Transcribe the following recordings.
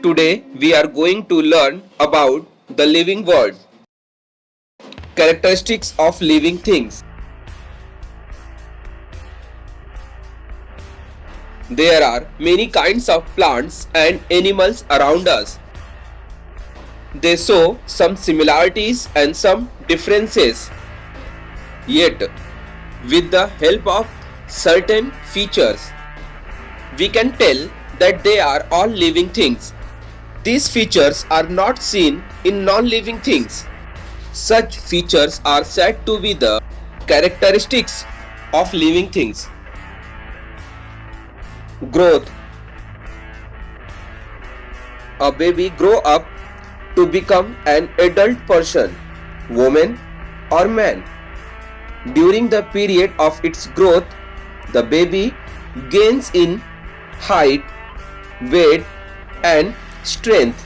Today we are going to learn about the living world. Characteristics of living things. There are many kinds of plants and animals around us. They show some similarities and some differences. Yet, with the help of certain features, we can tell that they are all living things. These features are not seen in non-living things. Such features are said to be the characteristics of living things. Growth. A baby grows up to become an adult person, woman or man. During the period of its growth, the baby gains in height, weight and strength.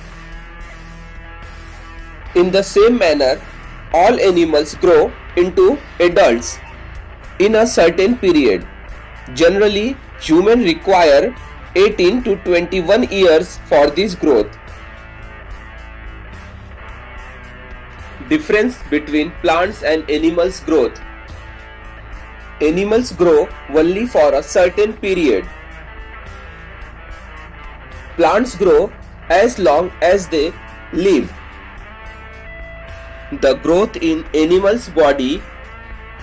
In the same manner, all animals grow into adults in a certain period. Generally, humans require 18 to 21 years for this growth. Difference between plants and animals' growth. Animals grow only for a certain period. Plants grow as long as they live. The growth in animal's body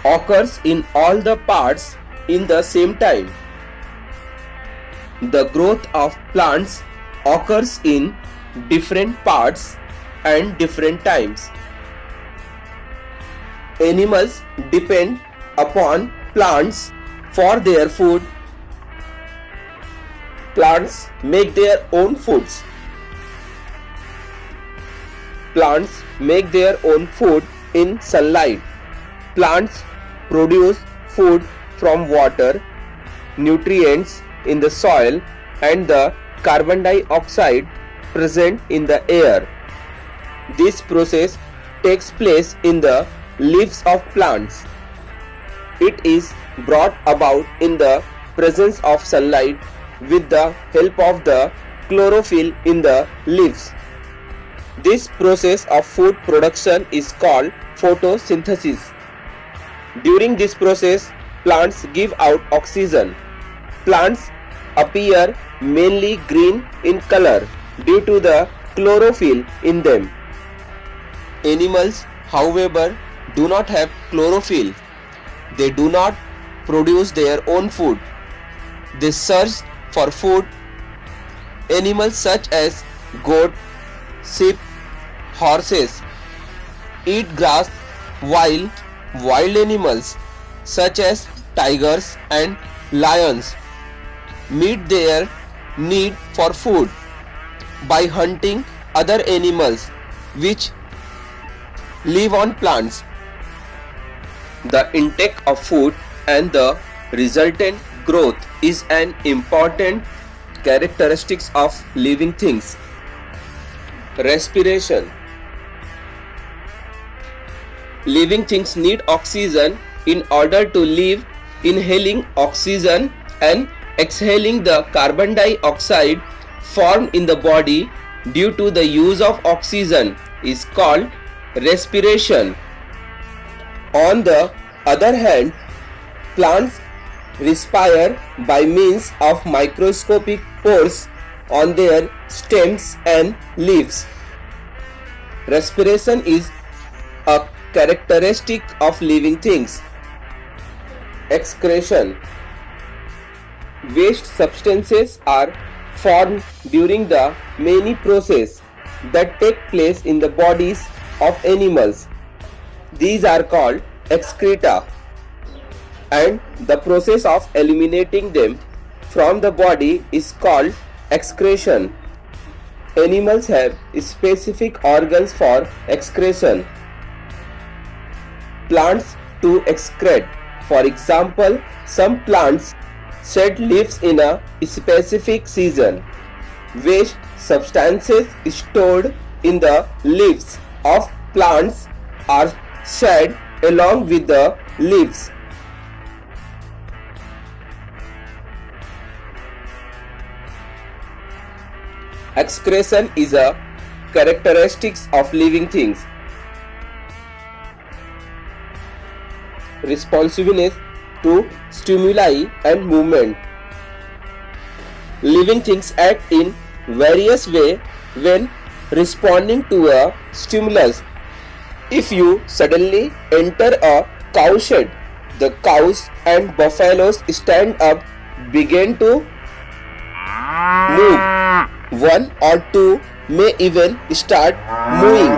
occurs in all the parts in the same time. The growth of plants occurs in different parts and different times. Animals depend upon plants for their food. Plants make their own foods. Plants make their own food in sunlight. Plants produce food from water, nutrients in the soil and the carbon dioxide present in the air. This process takes place in the leaves of plants. It is brought about in the presence of sunlight with the help of the chlorophyll in the leaves. This process of food production is called photosynthesis. During this process, plants give out oxygen. Plants appear mainly green in color due to the chlorophyll in them. Animals, however, do not have chlorophyll. They do not produce their own food. They search for food. Animals such as goat, sheep, horses eat grass, while wild animals such as tigers and lions meet their need for food by hunting other animals which live on plants. The intake of food and the resultant growth is an important characteristic of living things. Respiration. Living things need oxygen in order to live. Inhaling oxygen and exhaling the carbon dioxide formed in the body due to the use of oxygen is called respiration. On the other hand, plants respire by means of microscopic pores on their stems and leaves. Respiration is a characteristic of living things. Excretion. Waste substances are formed during the many processes that take place in the bodies of animals. These are called EXCRETA, and the process of eliminating them from the body is called excretion. Animals have specific organs for excretion. Plants too excrete. For example, some plants shed leaves in a specific season. Waste substances stored in the leaves of plants are shed along with the leaves. Excretion is a characteristics of living things. Responsiveness to stimuli and movement. Living things act in various ways when responding to a stimulus. If you suddenly enter a cow shed, the cows and buffaloes stand up, begin to move. One or two may even start moving.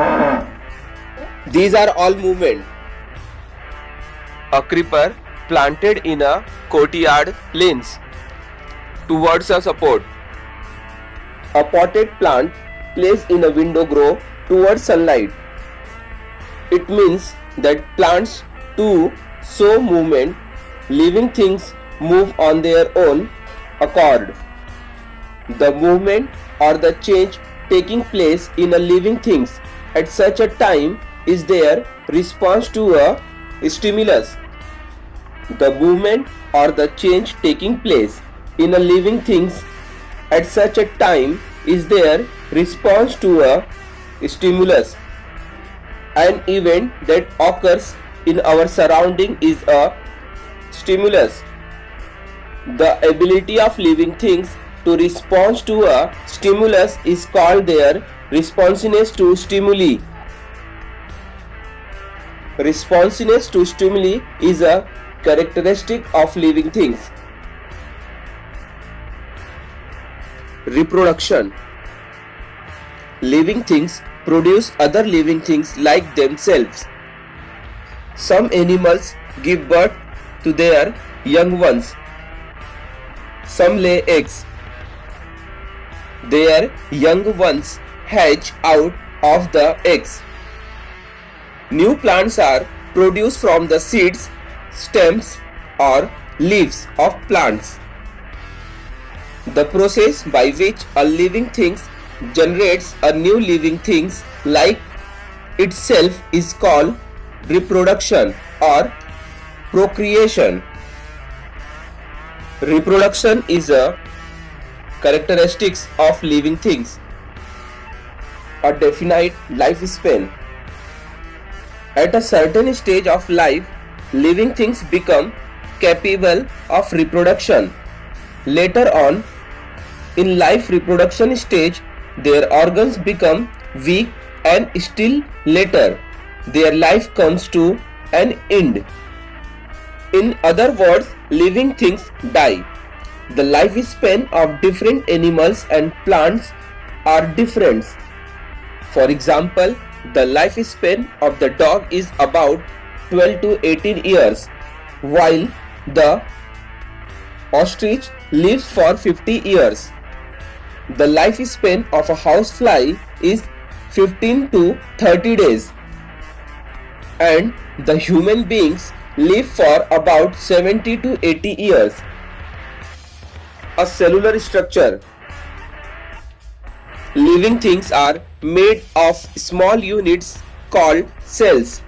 These are all movement. A creeper planted in a courtyard leans towards a support. A potted plant placed in a window grow towards sunlight. It means that plants too show movement. Living things move on their own accord. The movement or the change taking place in a living things at such a time is their response to a stimulus. The movement or the change taking place in a living things at such a time is their response to a stimulus. An event that occurs in our surrounding is a stimulus. The ability of living things to respond to a stimulus is called their responsiveness to stimuli. Responsiveness to stimuli is a characteristic of living things. Reproduction. Living things produce other living things like themselves. Some animals give birth to their young ones. Some lay eggs. Their young ones hatch out of the eggs. New plants are produced from the seeds, stems, or leaves of plants. The process by which a living thing generates a new living thing like itself is called reproduction or procreation. Reproduction is a characteristics of living things. A definite lifespan. At a certain stage of life, living things become capable of reproduction. Later on, in life reproduction stage, their organs become weak and still later, their life comes to an end. In other words, living things die. The lifespan of different animals and plants are different. For example, the lifespan of the dog is about 12 to 18 years, while the ostrich lives for 50 years. The lifespan of a housefly is 15 to 30 days, and the human beings live for about 70 to 80 years. A cellular structure. Living things are made of small units called cells.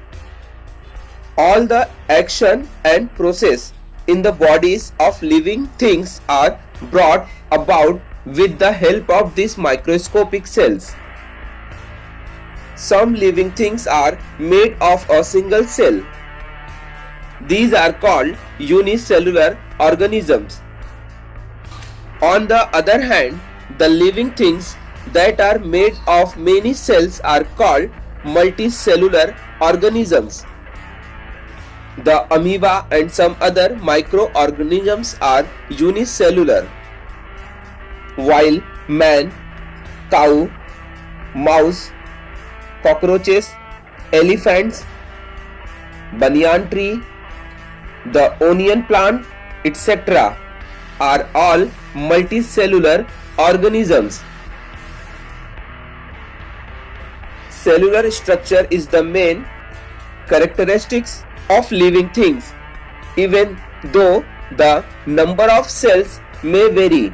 All the action and process in the bodies of living things are brought about with the help of these microscopic cells. Some living things are made of a single cell. These are called unicellular organisms. On the other hand, the living things that are made of many cells are called multicellular organisms. The amoeba and some other microorganisms are unicellular, while man, cow, mouse, cockroaches, elephants, banyan tree, the onion plant, etc. are all multicellular organisms. Cellular structure is the main characteristics of living things, even though the number of cells may vary.